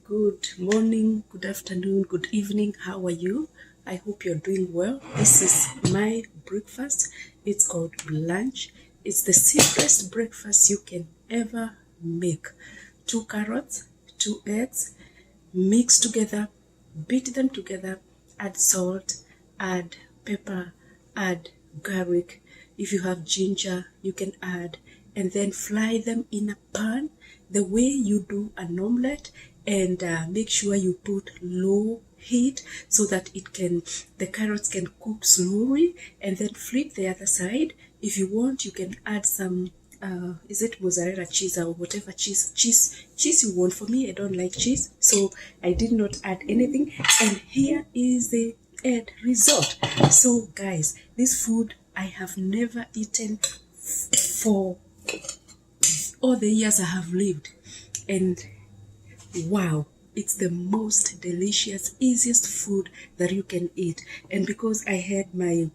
Good morning, good afternoon, good evening. How are you? I hope you're doing well. This is my breakfast. It's called lunch. It's the simplest breakfast you can ever make. 2 carrots, 2 eggs, mix together, beat them together, add salt, add pepper, add garlic. If you have ginger, you can add, and then fry them in a pan the way you do an omelette, and make sure you put low heat so that the carrots can cook slowly, and then flip the other side. If you want, you can add some is it mozzarella cheese or whatever cheese you want. For me, I don't like cheese, so I did not add anything. And here is the end result. So guys, this food I have never eaten for all the years I have lived, and wow, it's the most delicious, easiest food that you can eat. And because I had my